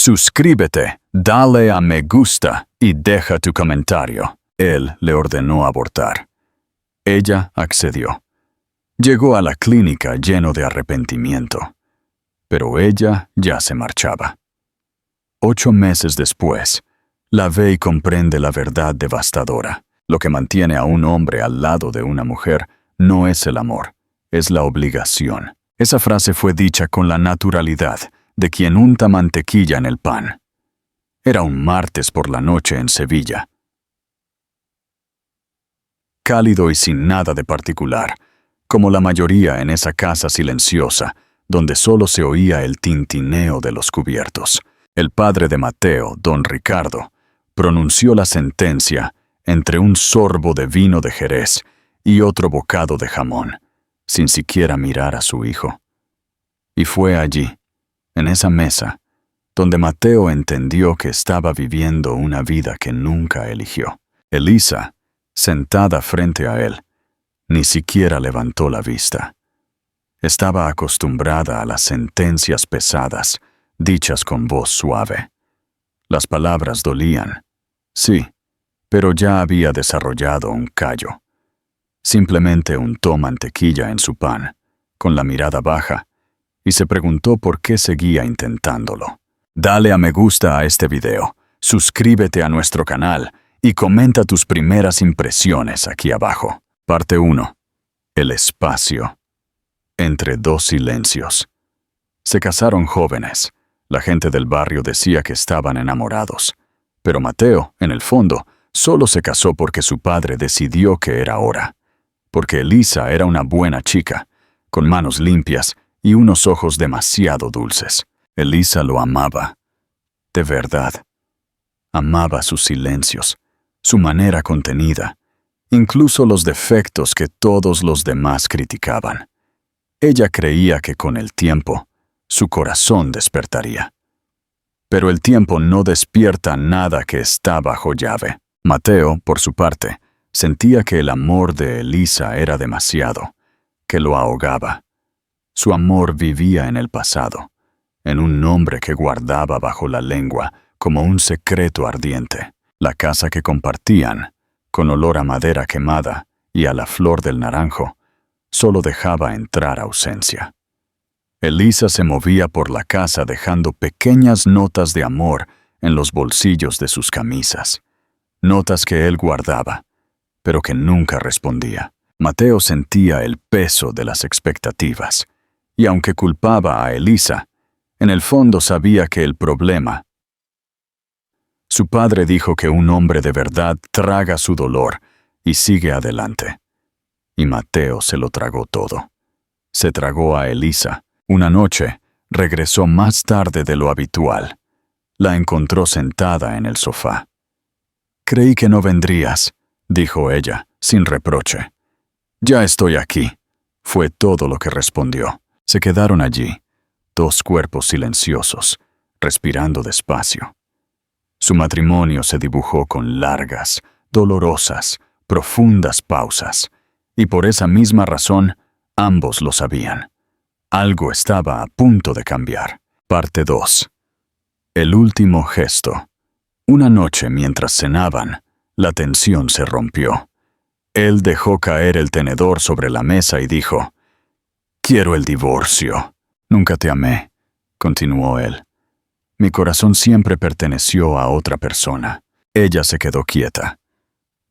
Suscríbete, dale a me gusta y deja tu comentario. Él le ordenó abortar. Ella accedió. Llegó a la clínica lleno de arrepentimiento, pero ella ya se marchaba. 8 meses después, la ve y comprende la verdad devastadora. Lo que mantiene a un hombre al lado de una mujer no es el amor, es la obligación. Esa frase fue dicha con la naturalidad de quien unta mantequilla en el pan. Era un martes por la noche en Sevilla. Cálido y sin nada de particular, como la mayoría en esa casa silenciosa, donde solo se oía el tintineo de los cubiertos. El padre de Mateo, don Ricardo, pronunció la sentencia entre un sorbo de vino de Jerez y otro bocado de jamón, sin siquiera mirar a su hijo. Y fue allí, en esa mesa, donde Mateo entendió que estaba viviendo una vida que nunca eligió. Elisa, sentada frente a él, ni siquiera levantó la vista. Estaba acostumbrada a las sentencias pesadas, dichas con voz suave. Las palabras dolían, sí, pero ya había desarrollado un callo. Simplemente untó mantequilla en su pan, con la mirada baja, y se preguntó por qué seguía intentándolo. Dale a me gusta a este video, suscríbete a nuestro canal y comenta tus primeras impresiones aquí abajo. Parte 1. El espacio. Entre dos silencios. Se casaron jóvenes. La gente del barrio decía que estaban enamorados. Pero Mateo, en el fondo, solo se casó porque su padre decidió que era hora. Porque Elisa era una buena chica, con manos limpias y unos ojos demasiado dulces. Elisa lo amaba. De verdad. Amaba sus silencios, su manera contenida, incluso los defectos que todos los demás criticaban. Ella creía que con el tiempo, su corazón despertaría. Pero el tiempo no despierta nada que está bajo llave. Mateo, por su parte, sentía que el amor de Elisa era demasiado, que lo ahogaba. Su amor vivía en el pasado, en un nombre que guardaba bajo la lengua como un secreto ardiente. La casa que compartían, con olor a madera quemada y a la flor del naranjo, solo dejaba entrar ausencia. Elisa se movía por la casa dejando pequeñas notas de amor en los bolsillos de sus camisas. Notas que él guardaba, pero que nunca respondía. Mateo sentía el peso de las expectativas, y aunque culpaba a Elisa, en el fondo sabía que el problema. Su padre dijo que un hombre de verdad traga su dolor y sigue adelante. Y Mateo se lo tragó todo. Se tragó a Elisa. Una noche, regresó más tarde de lo habitual. La encontró sentada en el sofá. «Creí que no vendrías», dijo ella, sin reproche. «Ya estoy aquí», fue todo lo que respondió. Se quedaron allí, dos cuerpos silenciosos, respirando despacio. Su matrimonio se dibujó con largas, dolorosas, profundas pausas, y por esa misma razón, ambos lo sabían. Algo estaba a punto de cambiar. Parte 2. El último gesto. Una noche mientras cenaban, la tensión se rompió. Él dejó caer el tenedor sobre la mesa y dijo: «Quiero el divorcio». «Nunca te amé», continuó él. «Mi corazón siempre perteneció a otra persona». Ella se quedó quieta.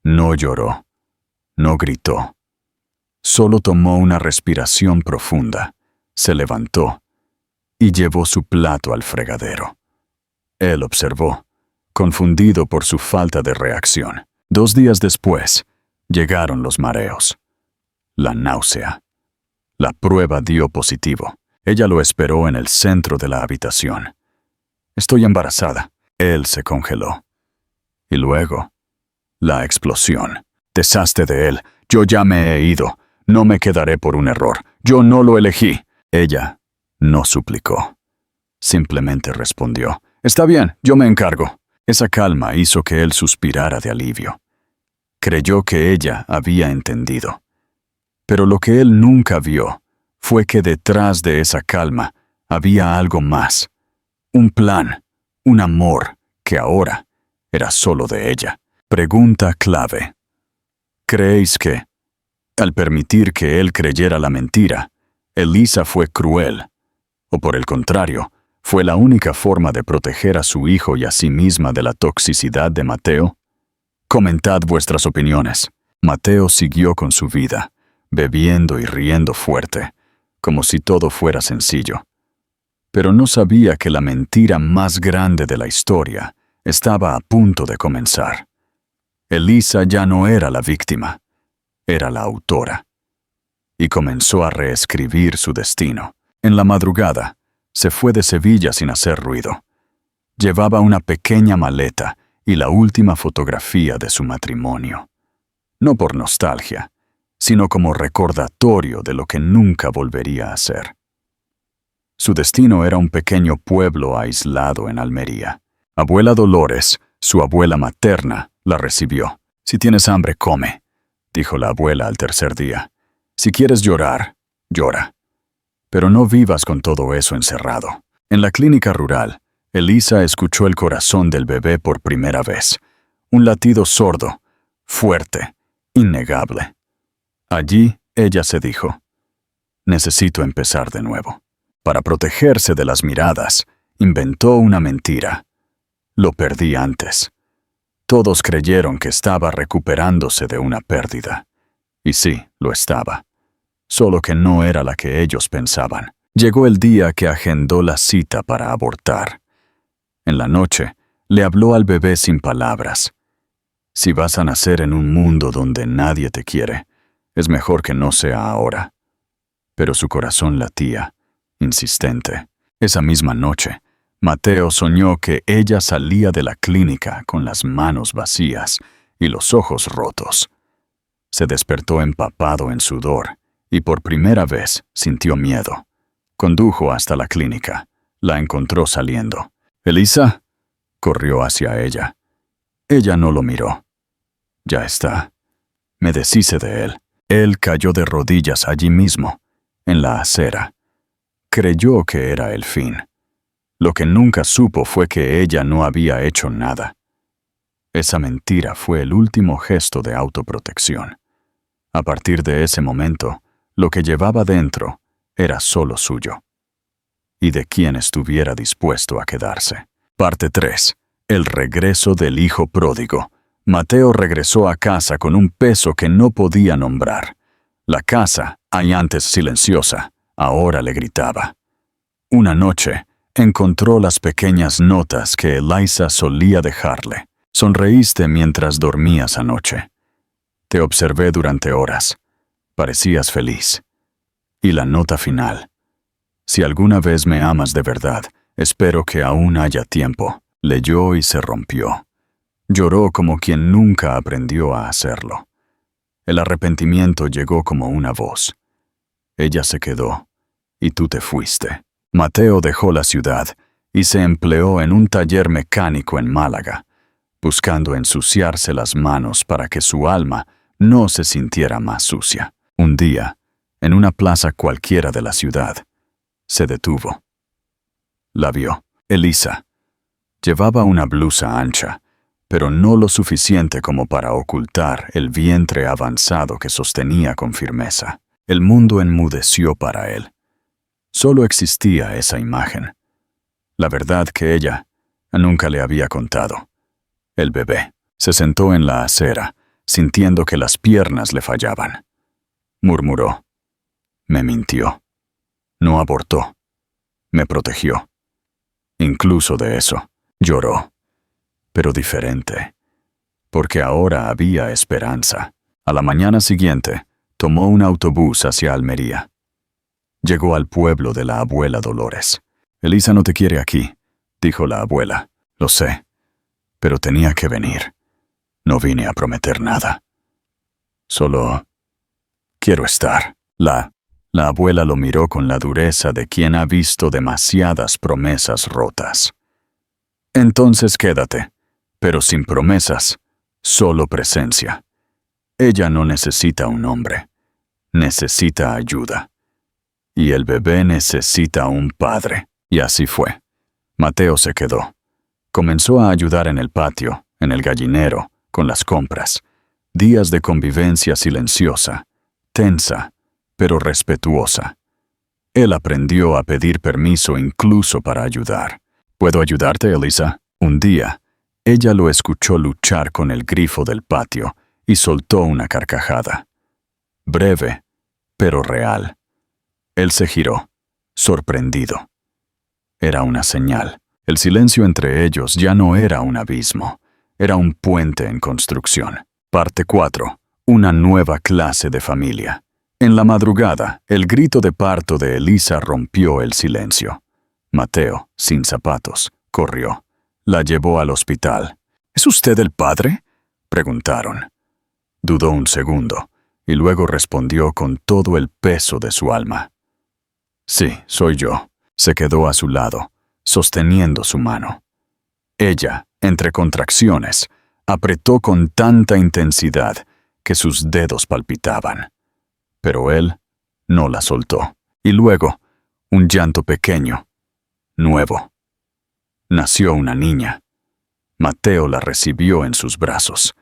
No lloró. No gritó. Solo tomó una respiración profunda, se levantó y llevó su plato al fregadero. Él observó, confundido por su falta de reacción. 2 días después, llegaron los mareos, la náusea. La prueba dio positivo. Ella lo esperó en el centro de la habitación. «Estoy embarazada». Él se congeló. Y luego, la explosión. «Deshazte de él. Yo ya me he ido. No me quedaré por un error. Yo no lo elegí». Ella no suplicó. Simplemente respondió: «Está bien, yo me encargo». Esa calma hizo que él suspirara de alivio. Creyó que ella había entendido. Pero lo que él nunca vio fue que detrás de esa calma había algo más. Un plan, Un amor que ahora era solo de ella. Pregunta clave. ¿Creéis que, al permitir que él creyera la mentira, Elisa fue cruel? ¿O por el contrario, fue la única forma de proteger a su hijo y a sí misma de la toxicidad de Mateo? Comentad vuestras opiniones. Mateo siguió con su vida, bebiendo y riendo fuerte, como si todo fuera sencillo. Pero no sabía que la mentira más grande de la historia estaba a punto de comenzar. Elisa ya no era la víctima, era la autora. Y comenzó a reescribir su destino. En la madrugada, se fue de Sevilla sin hacer ruido. Llevaba una pequeña maleta y la última fotografía de su matrimonio. No por nostalgia, sino como recordatorio de lo que nunca volvería a ser. Su destino era un pequeño pueblo aislado en Almería. Abuela Dolores, su abuela materna, la recibió. «Si tienes hambre, come», dijo la abuela al tercer día. «Si quieres llorar, llora. Pero no vivas con todo eso encerrado». En la clínica rural, Elisa escuchó el corazón del bebé por primera vez. Un latido sordo, fuerte, innegable. Allí ella se dijo: «Necesito empezar de nuevo». Para protegerse de las miradas, inventó una mentira. «Lo perdí antes». Todos creyeron que estaba recuperándose de una pérdida. Y sí, lo estaba. Solo que no era la que ellos pensaban. Llegó el día que agendó la cita para abortar. En la noche, le habló al bebé sin palabras. «Si vas a nacer en un mundo donde nadie te quiere, es mejor que no sea ahora». Pero su corazón latía, insistente. Esa misma noche, Mateo soñó que ella salía de la clínica con las manos vacías y los ojos rotos. Se despertó empapado en sudor y por primera vez sintió miedo. Condujo hasta la clínica. La encontró saliendo. «¿Elisa?», corrió hacia ella. Ella no lo miró. «Ya está». Me deshice de él. Él cayó de rodillas allí mismo, en la acera. Creyó que era el fin. Lo que nunca supo fue que ella no había hecho nada. Esa mentira fue el último gesto de autoprotección. A partir de ese momento, lo que llevaba dentro era solo suyo. Y de quien estuviera dispuesto a quedarse. Parte 3. El regreso del hijo pródigo. Mateo regresó a casa con un peso que no podía nombrar. La casa, antes silenciosa, ahora le gritaba. Una noche, encontró las pequeñas notas que Elisa solía dejarle. «Sonreíste mientras dormías anoche. Te observé durante horas. Parecías feliz». Y la nota final: «Si alguna vez me amas de verdad, espero que aún haya tiempo». Leyó y se rompió. Lloró como quien nunca aprendió a hacerlo. El arrepentimiento llegó como una voz. Ella se quedó, y tú te fuiste. Mateo dejó la ciudad y se empleó en un taller mecánico en Málaga, buscando ensuciarse las manos para que su alma no se sintiera más sucia. Un día, en una plaza cualquiera de la ciudad, se detuvo. La vio. Elisa. Llevaba una blusa ancha, pero no lo suficiente como para ocultar el vientre avanzado que sostenía con firmeza. El mundo enmudeció para él. Solo existía esa imagen. La verdad que ella nunca le había contado. El bebé se sentó en la acera, sintiendo que las piernas le fallaban. Murmuró: «Me mintió. No abortó. Me protegió». Incluso de eso, lloró. Pero diferente, porque ahora había esperanza. A la mañana siguiente, tomó un autobús hacia Almería. Llegó al pueblo de la abuela Dolores. «Elisa no te quiere aquí», dijo la abuela. «Lo sé, pero tenía que venir. No vine a prometer nada. Solo quiero estar». La abuela lo miró con la dureza de quien ha visto demasiadas promesas rotas. «Entonces quédate, pero sin promesas, solo presencia. Ella no necesita un hombre, necesita ayuda. Y el bebé necesita un padre». Y así fue. Mateo se quedó. Comenzó a ayudar en el patio, en el gallinero, con las compras. Días de convivencia silenciosa, tensa, pero respetuosa. Él aprendió a pedir permiso incluso para ayudar. ¿Puedo ayudarte, Elisa? Un día, ella lo escuchó luchar con el grifo del patio y soltó una carcajada. Breve, pero real. Él se giró, sorprendido. Era una señal. El silencio entre ellos ya no era un abismo, era un puente en construcción. Parte 4. Una nueva clase de familia. En la madrugada, el grito de parto de Elisa rompió el silencio. Mateo, sin zapatos, corrió. La llevó al hospital. ¿Es usted el padre?, preguntaron. Dudó un segundo, y luego respondió con todo el peso de su alma. Sí, soy yo. Se quedó a su lado, sosteniendo su mano. Ella, entre contracciones, apretó con tanta intensidad que sus dedos palpitaban. Pero él no la soltó. Y luego, un llanto pequeño, nuevo. Nació una niña. Mateo la recibió en sus brazos,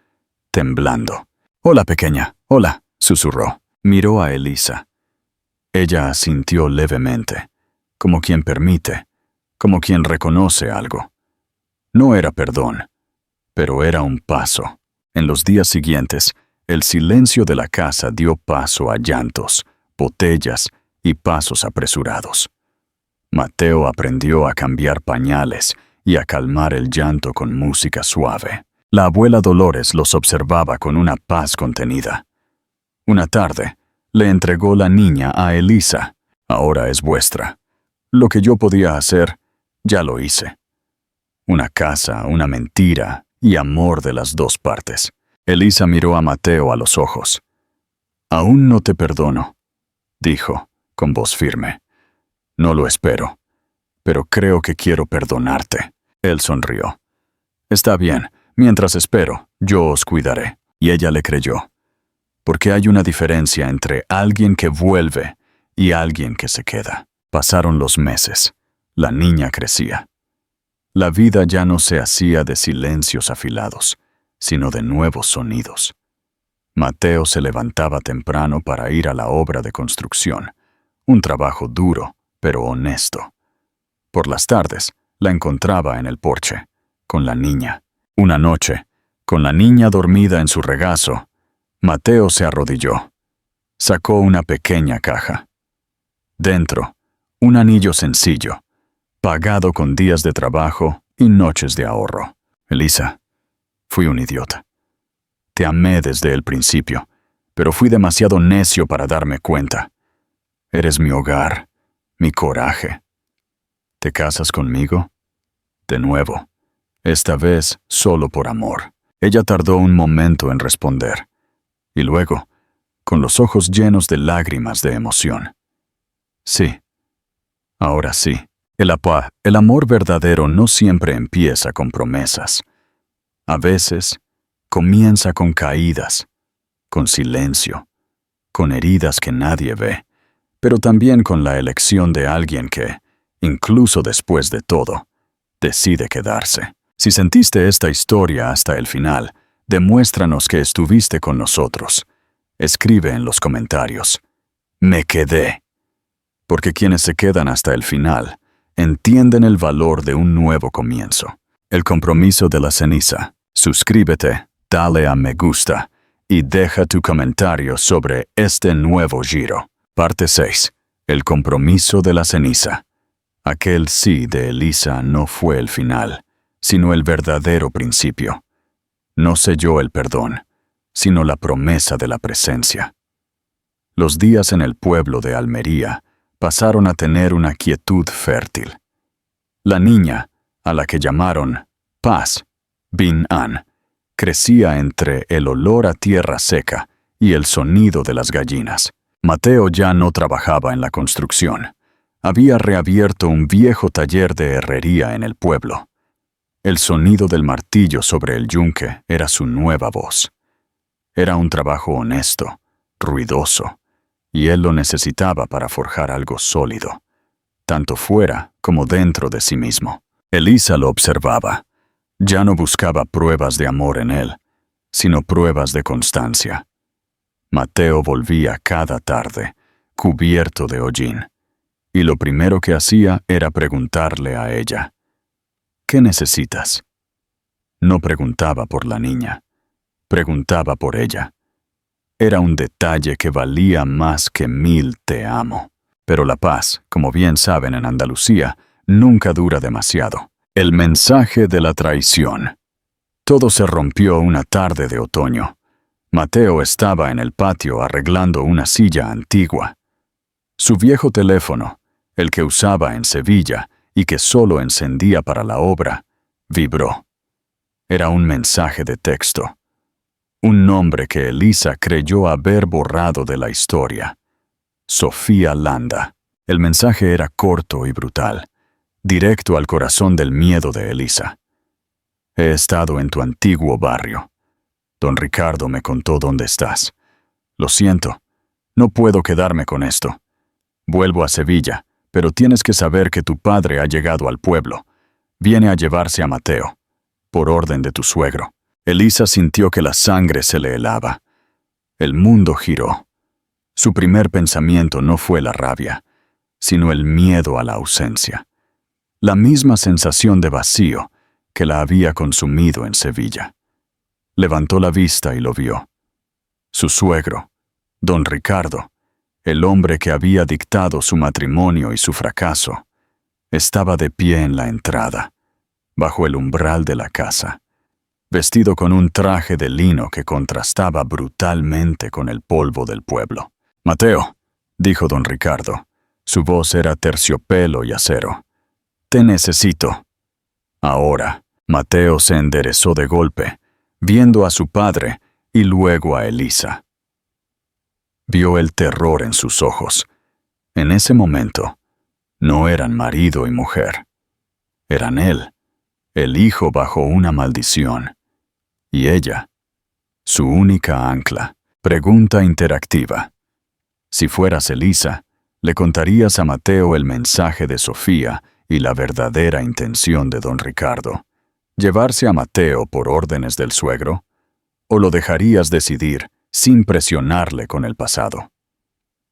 temblando. «Hola, pequeña, hola», susurró. Miró a Elisa. Ella asintió levemente, como quien permite, como quien reconoce algo. No era perdón, pero era un paso. En los días siguientes, el silencio de la casa dio paso a llantos, botellas y pasos apresurados. Mateo aprendió a cambiar pañales y a calmar el llanto con música suave. La abuela Dolores los observaba con una paz contenida. Una tarde, le entregó la niña a Elisa. «Ahora es vuestra. Lo que yo podía hacer, ya lo hice». Una casa, una mentira y amor de las dos partes. Elisa miró a Mateo a los ojos. «Aún no te perdono», dijo, con voz firme. «No lo espero, pero creo que quiero perdonarte». Él sonrió. «Está bien, mientras espero, yo os cuidaré». Y ella le creyó. Porque hay una diferencia entre alguien que vuelve y alguien que se queda. Pasaron los meses. La niña crecía. La vida ya no se hacía de silencios afilados, sino de nuevos sonidos. Mateo se levantaba temprano para ir a la obra de construcción, un trabajo duro, pero honesto. Por las tardes, la encontraba en el porche, con la niña. Una noche, con la niña dormida en su regazo, Mateo se arrodilló. Sacó una pequeña caja. Dentro, un anillo sencillo, pagado con días de trabajo y noches de ahorro. «Elisa, fui un idiota. Te amé desde el principio, pero fui demasiado necio para darme cuenta. Eres mi hogar, mi coraje. ¿Te casas conmigo?» De nuevo, esta vez solo por amor. Ella tardó un momento en responder, y luego, con los ojos llenos de lágrimas de emoción. «Sí, ahora sí». El amor verdadero no siempre empieza con promesas. A veces, comienza con caídas, con silencio, con heridas que nadie ve, pero también con la elección de alguien que, incluso después de todo, decide quedarse. Si sentiste esta historia hasta el final, demuéstranos que estuviste con nosotros. Escribe en los comentarios. «Me quedé». Porque quienes se quedan hasta el final entienden el valor de un nuevo comienzo. El compromiso de la ceniza. Suscríbete, dale a me gusta y deja tu comentario sobre este nuevo giro. Parte 6. El compromiso de la ceniza. Aquel sí de Elisa no fue el final, sino el verdadero principio. No selló el perdón, sino la promesa de la presencia. Los días en el pueblo de Almería pasaron a tener una quietud fértil. La niña, a la que llamaron Paz, Bin-An, crecía entre el olor a tierra seca y el sonido de las gallinas. Mateo ya no trabajaba en la construcción. Había reabierto un viejo taller de herrería en el pueblo. El sonido del martillo sobre el yunque era su nueva voz. Era un trabajo honesto, ruidoso, y él lo necesitaba para forjar algo sólido, tanto fuera como dentro de sí mismo. Elisa lo observaba. Ya no buscaba pruebas de amor en él, sino pruebas de constancia. Mateo volvía cada tarde, cubierto de hollín, y lo primero que hacía era preguntarle a ella, ¿qué necesitas? No preguntaba por la niña, preguntaba por ella. Era un detalle que valía más que 1000 te amo. Pero la paz, como bien saben en Andalucía, nunca dura demasiado. El mensaje de la traición. Todo se rompió una tarde de otoño. Mateo estaba en el patio arreglando una silla antigua. Su viejo teléfono, el que usaba en Sevilla y que solo encendía para la obra, vibró. Era un mensaje de texto. Un nombre que Elisa creyó haber borrado de la historia. Sofía Landa. El mensaje era corto y brutal, directo al corazón del miedo de Elisa. He estado en tu antiguo barrio. Don Ricardo me contó dónde estás. Lo siento, no puedo quedarme con esto. Vuelvo a Sevilla, pero tienes que saber que tu padre ha llegado al pueblo. Viene a llevarse a Mateo, por orden de tu suegro. Elisa sintió que la sangre se le helaba. El mundo giró. Su primer pensamiento no fue la rabia, sino el miedo a la ausencia. La misma sensación de vacío que la había consumido en Sevilla. Levantó la vista y lo vio. Su suegro, don Ricardo, el hombre que había dictado su matrimonio y su fracaso, estaba de pie en la entrada, bajo el umbral de la casa, vestido con un traje de lino que contrastaba brutalmente con el polvo del pueblo. «Mateo», dijo don Ricardo. Su voz era terciopelo y acero. «Te necesito». Ahora, Mateo se enderezó de golpe, viendo a su padre y luego a Elisa. Vio el terror en sus ojos. En ese momento, no eran marido y mujer. Eran él, el hijo bajo una maldición, y ella, su única ancla. Pregunta interactiva. Si fueras Elisa, ¿le contarías a Mateo el mensaje de Sofía y la verdadera intención de don Ricardo? ¿Llevarse a Mateo por órdenes del suegro? ¿O lo dejarías decidir sin presionarle con el pasado?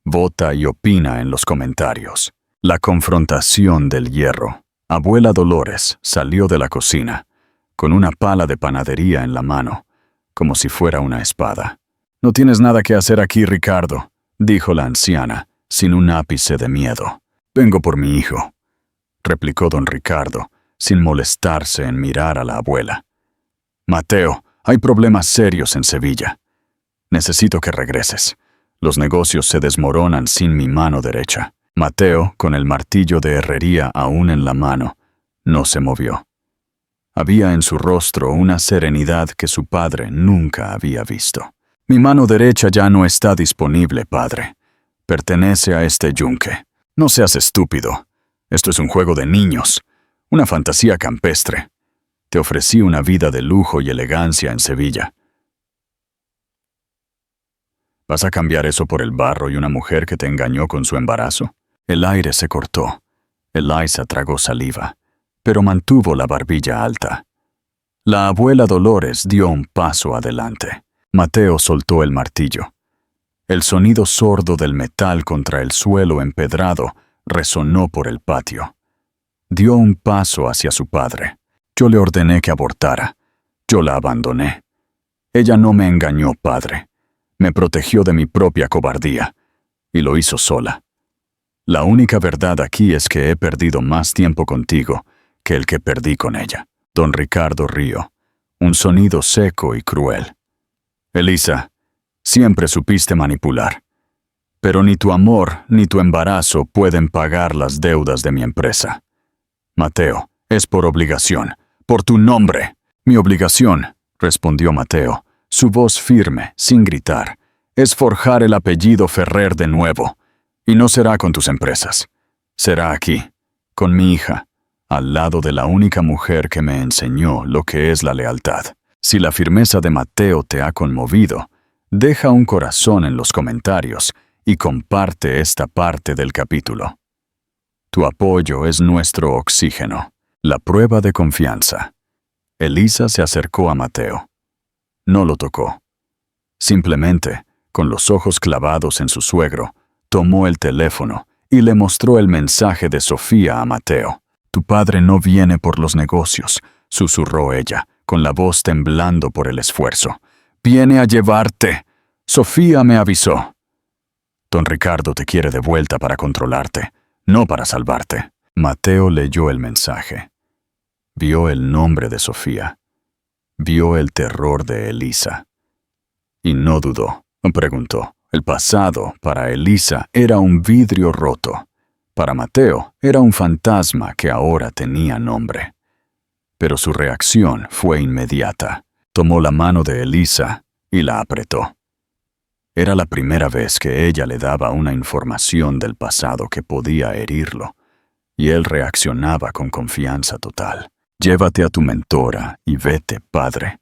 Vota y opina en los comentarios. La confrontación del hierro. Abuela Dolores salió de la cocina, con una pala de panadería en la mano, como si fuera una espada. «No tienes nada que hacer aquí, Ricardo», dijo la anciana, sin un ápice de miedo. «Vengo por mi hijo», replicó don Ricardo, sin molestarse en mirar a la abuela. «Mateo, hay problemas serios en Sevilla. Necesito que regreses. Los negocios se desmoronan sin mi mano derecha». Mateo, con el martillo de herrería aún en la mano, no se movió. Había en su rostro una serenidad que su padre nunca había visto. «Mi mano derecha ya no está disponible, padre. Pertenece a este yunque. No seas estúpido. Esto es un juego de niños, una fantasía campestre. Te ofrecí una vida de lujo y elegancia en Sevilla. ¿Vas a cambiar eso por el barro y una mujer que te engañó con su embarazo?» El aire se cortó. Elisa tragó saliva, pero mantuvo la barbilla alta. La abuela Dolores dio un paso adelante. Mateo soltó el martillo. El sonido sordo del metal contra el suelo empedrado resonó por el patio. Dio un paso hacia su padre. «Yo le ordené que abortara. Yo la abandoné. Ella no me engañó, padre. Me protegió de mi propia cobardía. Y lo hizo sola. La única verdad aquí es que he perdido más tiempo contigo que el que perdí con ella». Don Ricardo rió, un sonido seco y cruel. «Elisa, siempre supiste manipular. Pero ni tu amor ni tu embarazo pueden pagar las deudas de mi empresa. Mateo, es por obligación, por tu nombre». «Mi obligación», respondió Mateo, su voz firme, sin gritar, «es forjar el apellido Ferrer de nuevo. Y no será con tus empresas. Será aquí, con mi hija, al lado de la única mujer que me enseñó lo que es la lealtad». Si la firmeza de Mateo te ha conmovido, deja un corazón en los comentarios y comparte esta parte del capítulo. Tu apoyo es nuestro oxígeno, la prueba de confianza. Elisa se acercó a Mateo. No lo tocó. Simplemente, con los ojos clavados en su suegro, tomó el teléfono y le mostró el mensaje de Sofía a Mateo. «Tu padre no viene por los negocios», susurró ella, con la voz temblando por el esfuerzo. «Viene a llevarte. Sofía me avisó. Don Ricardo te quiere de vuelta para controlarte, no para salvarte». Mateo leyó el mensaje. Vio el nombre de Sofía. Vio el terror de Elisa. Y no dudó. Preguntó. El pasado, para Elisa, era un vidrio roto. Para Mateo, era un fantasma que ahora tenía nombre. Pero su reacción fue inmediata. Tomó la mano de Elisa y la apretó. Era la primera vez que ella le daba una información del pasado que podía herirlo, y él reaccionaba con confianza total. «Llévate a tu mentora y vete, padre.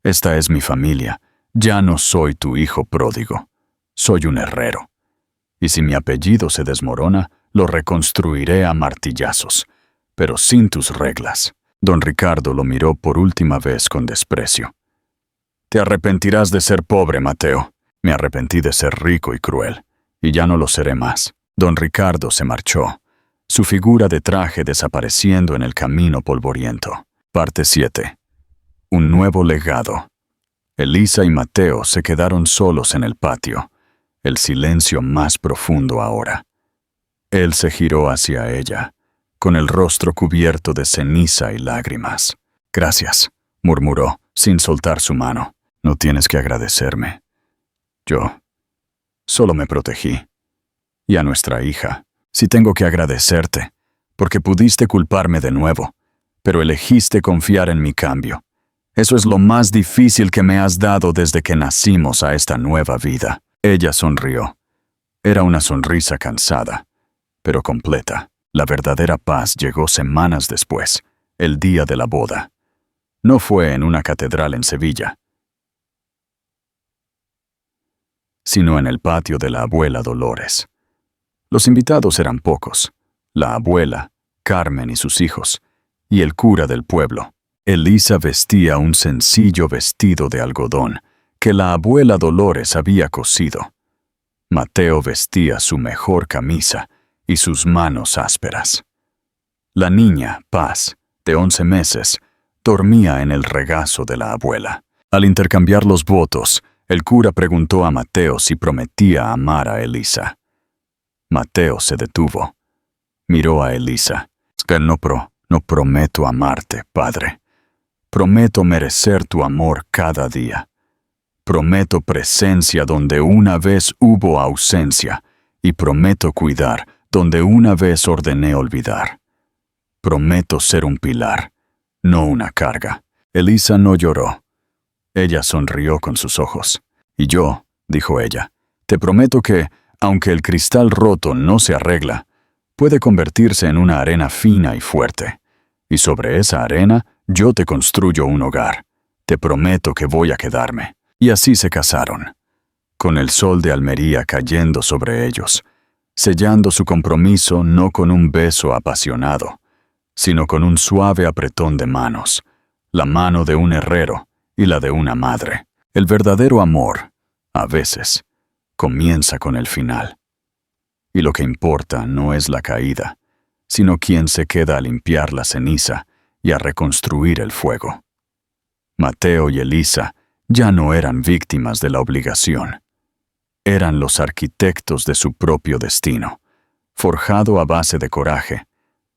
Esta es mi familia. Ya no soy tu hijo pródigo. Soy un herrero. Y si mi apellido se desmorona, lo reconstruiré a martillazos, pero sin tus reglas». Don Ricardo lo miró por última vez con desprecio. «Te arrepentirás de ser pobre, Mateo». «Me arrepentí de ser rico y cruel, y ya no lo seré más». Don Ricardo se marchó, su figura de traje desapareciendo en el camino polvoriento. Parte 7. Un nuevo legado. Elisa y Mateo se quedaron solos en el patio, el silencio más profundo ahora. Él se giró hacia ella, con el rostro cubierto de ceniza y lágrimas. «Gracias», murmuró, sin soltar su mano. «No tienes que agradecerme. Yo solo me protegí. Y a nuestra hija, sí tengo que agradecerte, porque pudiste culparme de nuevo, pero elegiste confiar en mi cambio. Eso es lo más difícil que me has dado desde que nacimos a esta nueva vida». Ella sonrió. Era una sonrisa cansada, pero completa. La verdadera paz llegó semanas después, el día de la boda. No fue en una catedral en Sevilla, sino en el patio de la abuela Dolores. Los invitados eran pocos: la abuela, Carmen y sus hijos, y el cura del pueblo. Elisa vestía un sencillo vestido de algodón que la abuela Dolores había cosido. Mateo vestía su mejor camisa y sus manos ásperas. La niña, Paz, de 11 meses, dormía en el regazo de la abuela. Al intercambiar los votos, el cura preguntó a Mateo si prometía amar a Elisa. Mateo se detuvo. Miró a Elisa. No prometo amarte, padre. Prometo merecer tu amor cada día. Prometo presencia donde una vez hubo ausencia, y prometo cuidar donde una vez ordené olvidar. Prometo ser un pilar, no una carga. Elisa no lloró. Ella sonrió con sus ojos. «Y yo», dijo ella, «te prometo que, aunque el cristal roto no se arregla, puede convertirse en una arena fina y fuerte. Y sobre esa arena yo te construyo un hogar. Te prometo que voy a quedarme». Y así se casaron, con el sol de Almería cayendo sobre ellos, sellando su compromiso no con un beso apasionado, sino con un suave apretón de manos, la mano de un herrero y la de una madre. El verdadero amor, a veces, comienza con el final. Y lo que importa no es la caída, sino quién se queda a limpiar la ceniza y a reconstruir el fuego. Mateo y Elisa ya no eran víctimas de la obligación. Eran los arquitectos de su propio destino, forjado a base de coraje,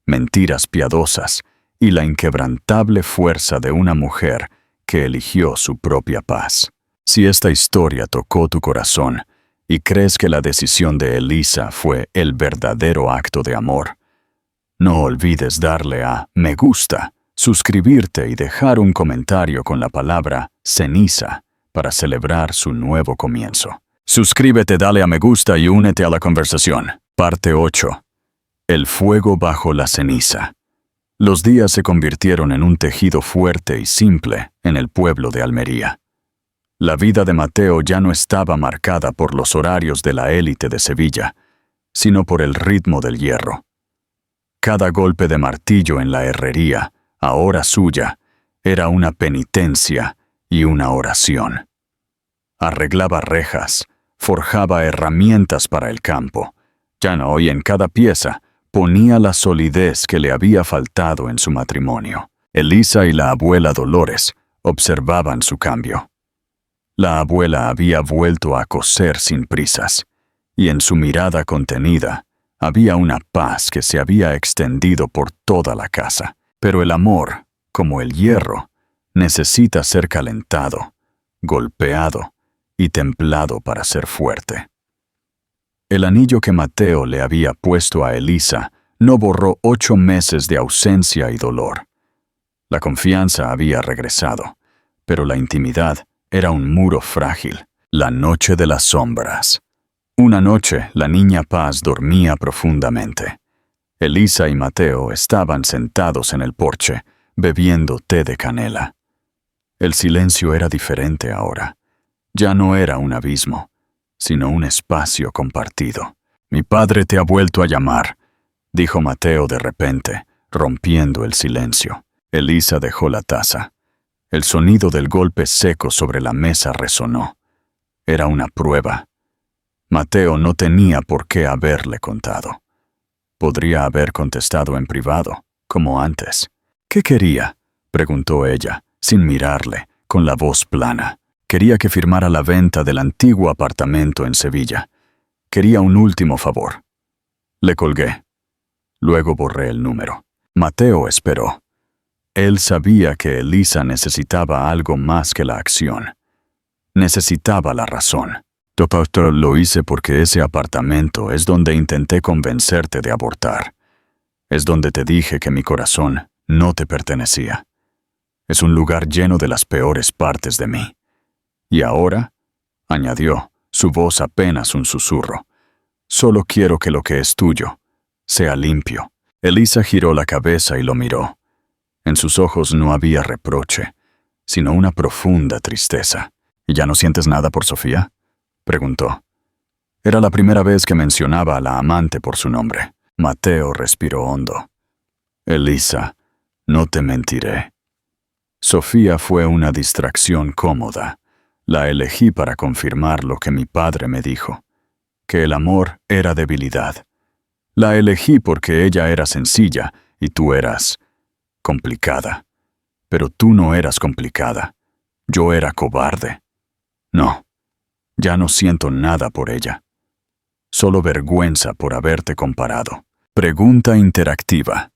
mentiras piadosas y la inquebrantable fuerza de una mujer que eligió su propia paz. Si esta historia tocó tu corazón y crees que la decisión de Elisa fue el verdadero acto de amor, no olvides darle a me gusta, suscribirte y dejar un comentario con la palabra ceniza para celebrar su nuevo comienzo. Suscríbete, dale a me gusta y únete a la conversación. Parte 8. El fuego bajo la ceniza. Los días se convirtieron en un tejido fuerte y simple en el pueblo de Almería. La vida de Mateo ya no estaba marcada por los horarios de la élite de Sevilla, sino por el ritmo del hierro. Cada golpe de martillo en la herrería, ahora suya, era una penitencia y una oración. Arreglaba rejas, forjaba herramientas para el campo. Ya no, y en cada pieza ponía la solidez que le había faltado en su matrimonio. Elisa y la abuela Dolores observaban su cambio. La abuela había vuelto a coser sin prisas, y en su mirada contenida había una paz que se había extendido por toda la casa. Pero el amor, como el hierro, necesita ser calentado, golpeado y templado para ser fuerte. El anillo que Mateo le había puesto a Elisa no borró 8 meses de ausencia y dolor. La confianza había regresado, pero la intimidad era un muro frágil. La noche de las sombras. Una noche la niña Paz dormía profundamente. Elisa y Mateo estaban sentados en el porche, bebiendo té de canela. El silencio era diferente ahora. Ya no era un abismo, sino un espacio compartido. «Mi padre te ha vuelto a llamar», dijo Mateo de repente, rompiendo el silencio. Elisa dejó la taza. El sonido del golpe seco sobre la mesa resonó. Era una prueba. Mateo no tenía por qué haberle contado. Podría haber contestado en privado, como antes. «¿Qué quería?», preguntó ella, sin mirarle, con la voz plana. Quería que firmara la venta del antiguo apartamento en Sevilla. Quería un último favor. Le colgué. Luego borré el número. Mateo esperó. Él sabía que Elisa necesitaba algo más que la acción. Necesitaba la razón. «Doctor, lo hice porque ese apartamento es donde intenté convencerte de abortar. Es donde te dije que mi corazón no te pertenecía. Es un lugar lleno de las peores partes de mí. Y ahora», añadió, su voz apenas un susurro, «solo quiero que lo que es tuyo sea limpio». Elisa giró la cabeza y lo miró. En sus ojos no había reproche, sino una profunda tristeza. «¿Y ya no sientes nada por Sofía?», preguntó. Era la primera vez que mencionaba a la amante por su nombre. Mateo respiró hondo. «Elisa, no te mentiré. Sofía fue una distracción cómoda. La elegí para confirmar lo que mi padre me dijo, que el amor era debilidad. La elegí porque ella era sencilla y tú eras complicada. Pero tú no eras complicada. Yo era cobarde. No, ya no siento nada por ella. Solo vergüenza por haberte comparado». Pregunta interactiva.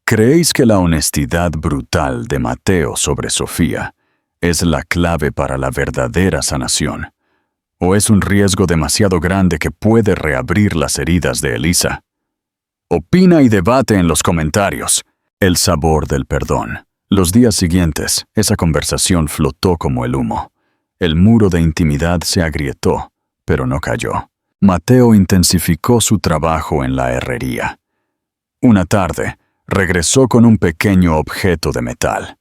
¿Creéis que la honestidad brutal de Mateo sobre Sofía es la clave para la verdadera sanación? ¿O es un riesgo demasiado grande que puede reabrir las heridas de Elisa? Opina y debate en los comentarios. El sabor del perdón. Los días siguientes, esa conversación flotó como el humo. El muro de intimidad se agrietó, pero no cayó. Mateo intensificó su trabajo en la herrería. Una tarde, regresó con un pequeño objeto de metal.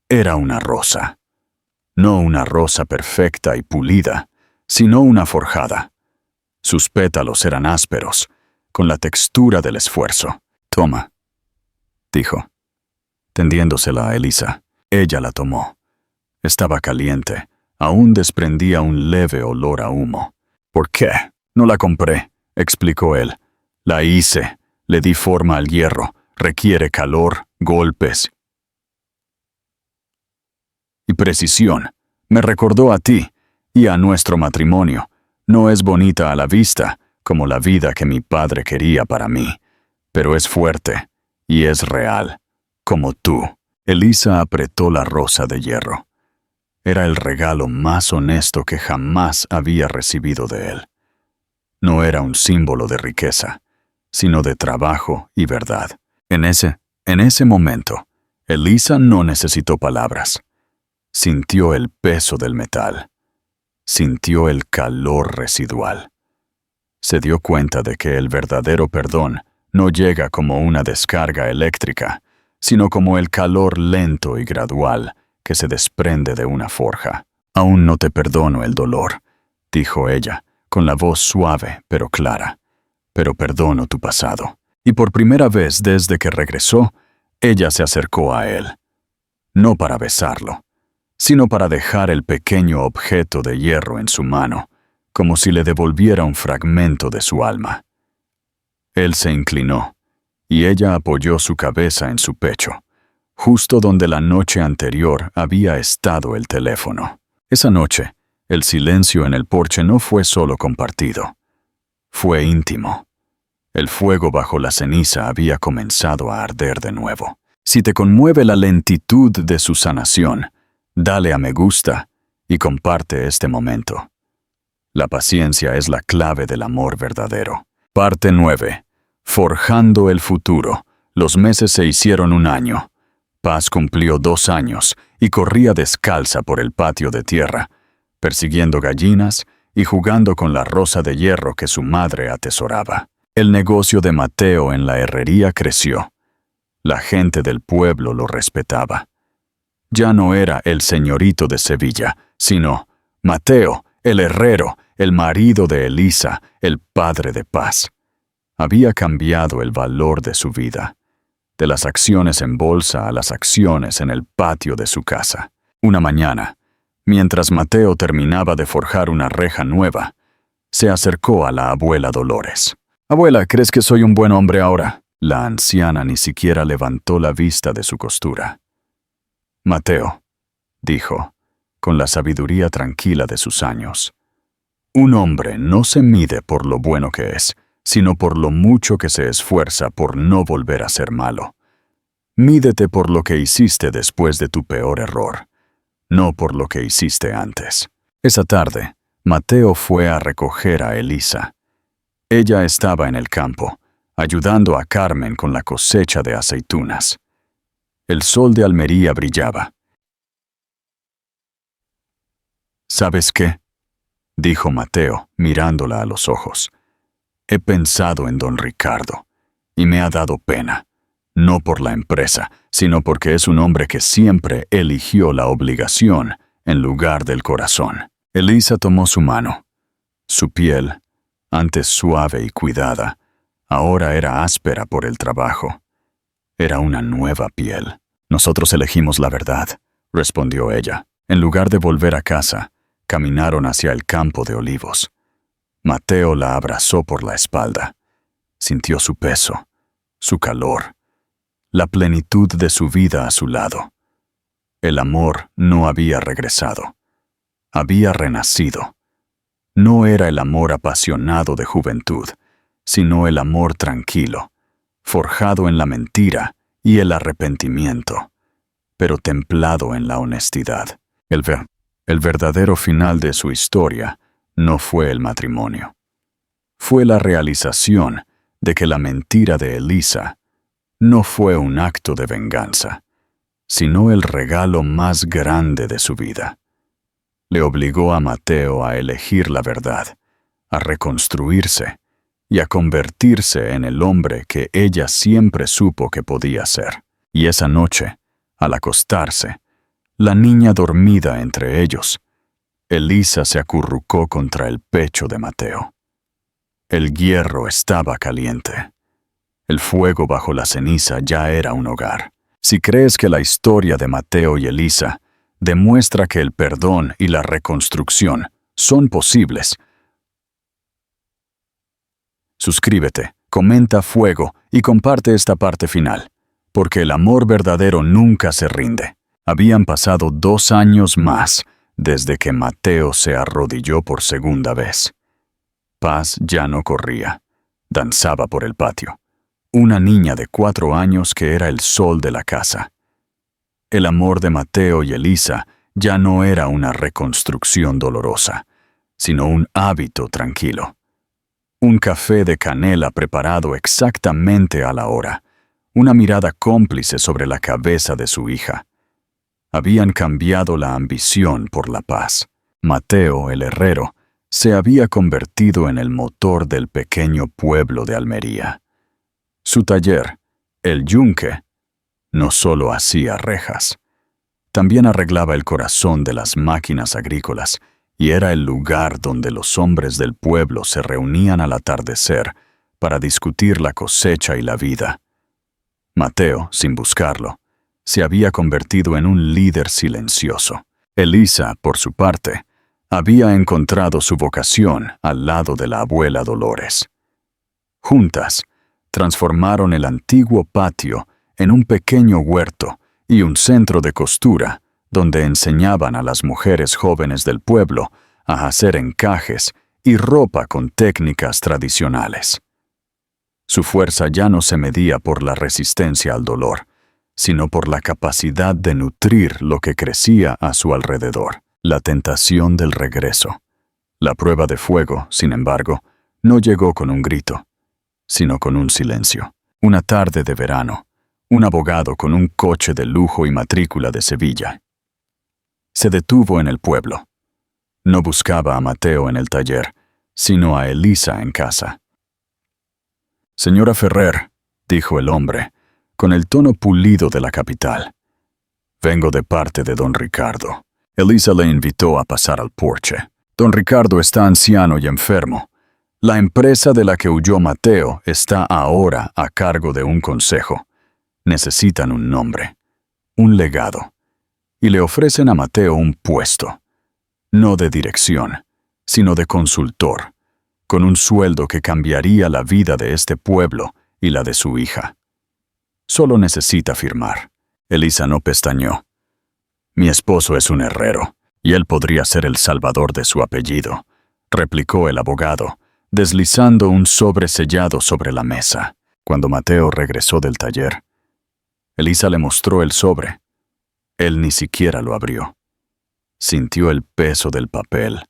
Era una rosa. No una rosa perfecta y pulida, sino una forjada. Sus pétalos eran ásperos, con la textura del esfuerzo. «Toma», dijo, tendiéndosela a Elisa. Ella la tomó. Estaba caliente, aún desprendía un leve olor a humo. «¿Por qué? No la compré», explicó él. «La hice, le di forma al hierro. Requiere calor, golpes y precisión. Me recordó a ti y a nuestro matrimonio. No es bonita a la vista, como la vida que mi padre quería para mí, pero es fuerte y es real, como tú». Elisa apretó la rosa de hierro. Era el regalo más honesto que jamás había recibido de él. No era un símbolo de riqueza, sino de trabajo y verdad. En ese momento, Elisa no necesitó palabras. Sintió el peso del metal. Sintió el calor residual. Se dio cuenta de que el verdadero perdón no llega como una descarga eléctrica, sino como el calor lento y gradual que se desprende de una forja. «Aún no te perdono el dolor», dijo ella, con la voz suave pero clara, «pero perdono tu pasado». Y por primera vez desde que regresó, ella se acercó a él. no para besarlo, sino para dejar el pequeño objeto de hierro en su mano, como si le devolviera un fragmento de su alma. Él se inclinó, y ella apoyó su cabeza en su pecho, justo donde la noche anterior había estado el teléfono. Esa noche, el silencio en el porche no fue solo compartido, fue íntimo. El fuego bajo la ceniza había comenzado a arder de nuevo. Si te conmueve la lentitud de su sanación, dale a me gusta y comparte este momento. La paciencia es la clave del amor verdadero. Parte 9. Forjando el futuro. Los meses se hicieron un año. Paz cumplió 2 años y corría descalza por el patio de tierra, persiguiendo gallinas y jugando con la rosa de hierro que su madre atesoraba. El negocio de Mateo en la herrería creció. La gente del pueblo lo respetaba. Ya no era el señorito de Sevilla, sino Mateo, el herrero, el marido de Elisa, el padre de Paz. Había cambiado el valor de su vida, de las acciones en bolsa a las acciones en el patio de su casa. Una mañana, mientras Mateo terminaba de forjar una reja nueva, se acercó a la abuela Dolores. «Abuela, ¿crees que soy un buen hombre ahora?» La anciana ni siquiera levantó la vista de su costura. «Mateo», dijo, con la sabiduría tranquila de sus años, «un hombre no se mide por lo bueno que es, sino por lo mucho que se esfuerza por no volver a ser malo. Mídete por lo que hiciste después de tu peor error, no por lo que hiciste antes». Esa tarde, Mateo fue a recoger a Elisa. Ella estaba en el campo, ayudando a Carmen con la cosecha de aceitunas. El sol de Almería brillaba. «¿Sabes qué?», dijo Mateo, mirándola a los ojos. «He pensado en don Ricardo, y me ha dado pena, no por la empresa, sino porque es un hombre que siempre eligió la obligación en lugar del corazón». Elisa tomó su mano. Su piel, antes suave y cuidada, ahora era áspera por el trabajo. Era una nueva piel. «Nosotros elegimos la verdad», respondió ella. En lugar de volver a casa, caminaron hacia el campo de olivos. Mateo la abrazó por la espalda. Sintió su peso, su calor, la plenitud de su vida a su lado. El amor no había regresado. Había renacido. No era el amor apasionado de juventud, sino el amor tranquilo, forjado en la mentira y el arrepentimiento, pero templado en la honestidad. El verdadero final de su historia no fue el matrimonio. Fue la realización de que la mentira de Elisa no fue un acto de venganza, sino el regalo más grande de su vida. Le obligó a Mateo a elegir la verdad, a reconstruirse y a convertirse en el hombre que ella siempre supo que podía ser. Y esa noche, al acostarse, la niña dormida entre ellos, Elisa se acurrucó contra el pecho de Mateo. El hierro estaba caliente. El fuego bajo la ceniza ya era un hogar. Si crees que la historia de Mateo y Elisa demuestra que el perdón y la reconstrucción son posibles, suscríbete, comenta fuego y comparte esta parte final, porque el amor verdadero nunca se rinde. Habían pasado 2 años más desde que Mateo se arrodilló por segunda vez. Paz ya no corría, danzaba por el patio. Una niña de 4 años que era el sol de la casa. El amor de Mateo y Elisa ya no era una reconstrucción dolorosa, sino un hábito tranquilo. Un café de canela preparado exactamente a la hora, una mirada cómplice sobre la cabeza de su hija. Habían cambiado la ambición por la paz. Mateo, el herrero, se había convertido en el motor del pequeño pueblo de Almería. Su taller, el yunque, no solo hacía rejas, también arreglaba el corazón de las máquinas agrícolas y era el lugar donde los hombres del pueblo se reunían al atardecer para discutir la cosecha y la vida. Mateo, sin buscarlo, se había convertido en un líder silencioso. Elisa, por su parte, había encontrado su vocación al lado de la abuela Dolores. Juntas, transformaron el antiguo patio en un pequeño huerto y un centro de costura donde enseñaban a las mujeres jóvenes del pueblo a hacer encajes y ropa con técnicas tradicionales. Su fuerza ya no se medía por la resistencia al dolor, sino por la capacidad de nutrir lo que crecía a su alrededor. La tentación del regreso. La prueba de fuego, sin embargo, no llegó con un grito, sino con un silencio. Una tarde de verano, un abogado con un coche de lujo y matrícula de Sevilla se detuvo en el pueblo. No buscaba a Mateo en el taller, sino a Elisa en casa. «Señora Ferrer», dijo el hombre, con el tono pulido de la capital. «Vengo de parte de don Ricardo». Elisa le invitó a pasar al porche. «Don Ricardo está anciano y enfermo. La empresa de la que huyó Mateo está ahora a cargo de un consejo. Necesitan un nombre, un legado, y le ofrecen a Mateo un puesto, no de dirección, sino de consultor, con un sueldo que cambiaría la vida de este pueblo y la de su hija. Solo necesita firmar». Elisa no pestañeó. «Mi esposo es un herrero, y él podría ser el salvador de su apellido», replicó el abogado, deslizando un sobre sellado sobre la mesa. Cuando Mateo regresó del taller, Elisa le mostró el sobre. Él ni siquiera lo abrió. Sintió el peso del papel,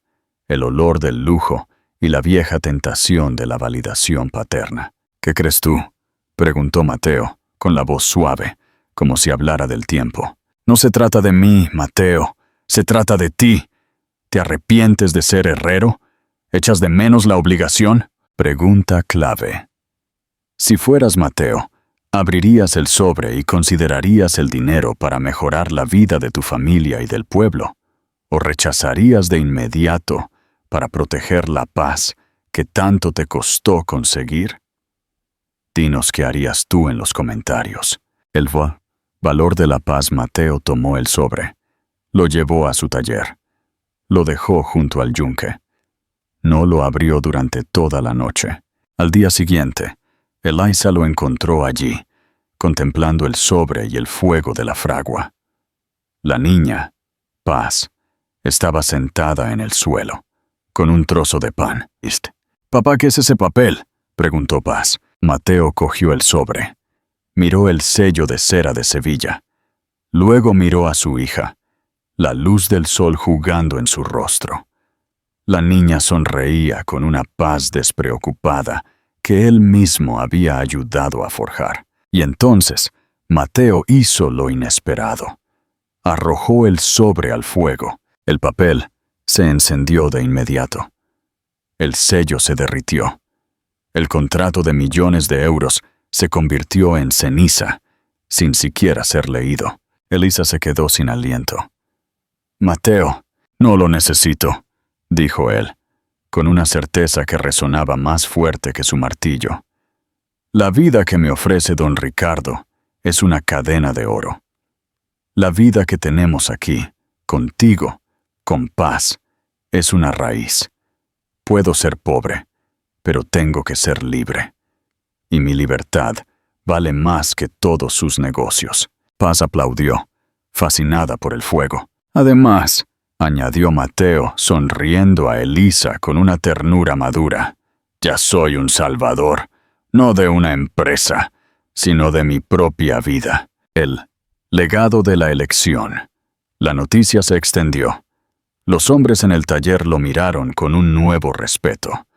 el olor del lujo y la vieja tentación de la validación paterna. «¿Qué crees tú?», preguntó Mateo, con la voz suave, como si hablara del tiempo. «No se trata de mí, Mateo, se trata de ti. ¿Te arrepientes de ser herrero? ¿Echas de menos la obligación?». Pregunta clave. Si fueras Mateo, abrirías el sobre y considerarías el dinero para mejorar la vida de tu familia y del pueblo, o rechazarías de inmediato para proteger la paz que tanto te costó conseguir. Dinos qué harías tú en los comentarios. El valor de la paz. Mateo tomó el sobre, lo llevó a su taller, lo dejó junto al yunque. No lo abrió durante toda la noche. Al día siguiente, Elisa lo encontró allí, contemplando el sobre y el fuego de la fragua. La niña, Paz, estaba sentada en el suelo, con un trozo de pan. «Papá, ¿qué es ese papel?», preguntó Paz. Mateo cogió el sobre. Miró el sello de cera de Sevilla. Luego miró a su hija, la luz del sol jugando en su rostro. La niña sonreía con una paz despreocupada que él mismo había ayudado a forjar. Y entonces, Mateo hizo lo inesperado. Arrojó el sobre al fuego. El papel se encendió de inmediato. El sello se derritió. El contrato de millones de euros se convirtió en ceniza, sin siquiera ser leído. Elisa se quedó sin aliento. «Mateo, no lo necesito», dijo él, con una certeza que resonaba más fuerte que su martillo. «La vida que me ofrece don Ricardo es una cadena de oro. La vida que tenemos aquí, contigo, con Paz, es una raíz. Puedo ser pobre, pero tengo que ser libre. Y mi libertad vale más que todos sus negocios». Paz aplaudió, fascinada por el fuego. «Además», añadió Mateo, sonriendo a Elisa con una ternura madura, «ya soy un salvador, no de una empresa, sino de mi propia vida». El legado de la elección. La noticia se extendió. Los hombres en el taller lo miraron con un nuevo respeto.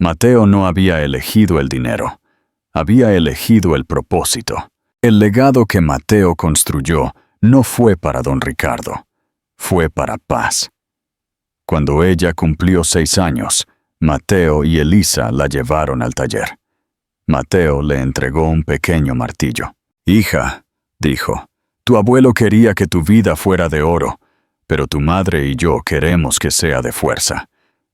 Mateo no había elegido el dinero, había elegido el propósito. El legado que Mateo construyó no fue para don Ricardo, fue para Paz. Cuando ella cumplió 6 años, Mateo y Elisa la llevaron al taller. Mateo le entregó un pequeño martillo. «Hija», dijo, «tu abuelo quería que tu vida fuera de oro, pero tu madre y yo queremos que sea de fuerza.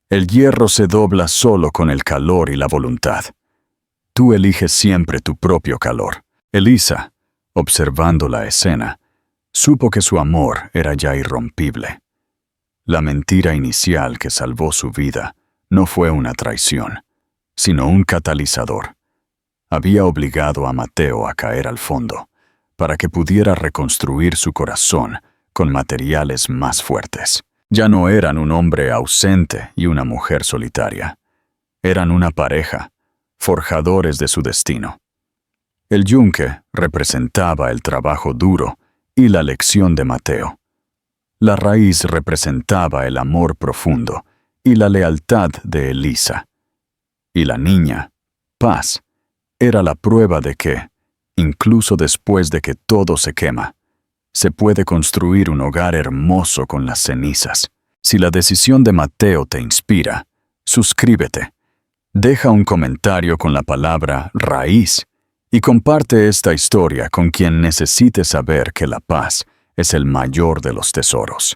El hierro se dobla solo con el calor y la voluntad. Tú eliges siempre tu propio calor». Elisa, Observando la escena, supo que su amor era ya irrompible. La mentira inicial que salvó su vida no fue una traición, sino un catalizador. Había obligado a Mateo a caer al fondo, para que pudiera reconstruir su corazón con materiales más fuertes. Ya no eran un hombre ausente y una mujer solitaria. Eran una pareja, forjadores de su destino. El yunque representaba el trabajo duro y la lección de Mateo. La raíz representaba el amor profundo y la lealtad de Elisa. Y la niña, Paz, era la prueba de que, incluso después de que todo se quema, se puede construir un hogar hermoso con las cenizas. Si la decisión de Mateo te inspira, suscríbete, deja un comentario con la palabra raíz y comparte esta historia con quien necesite saber que la paz es el mayor de los tesoros.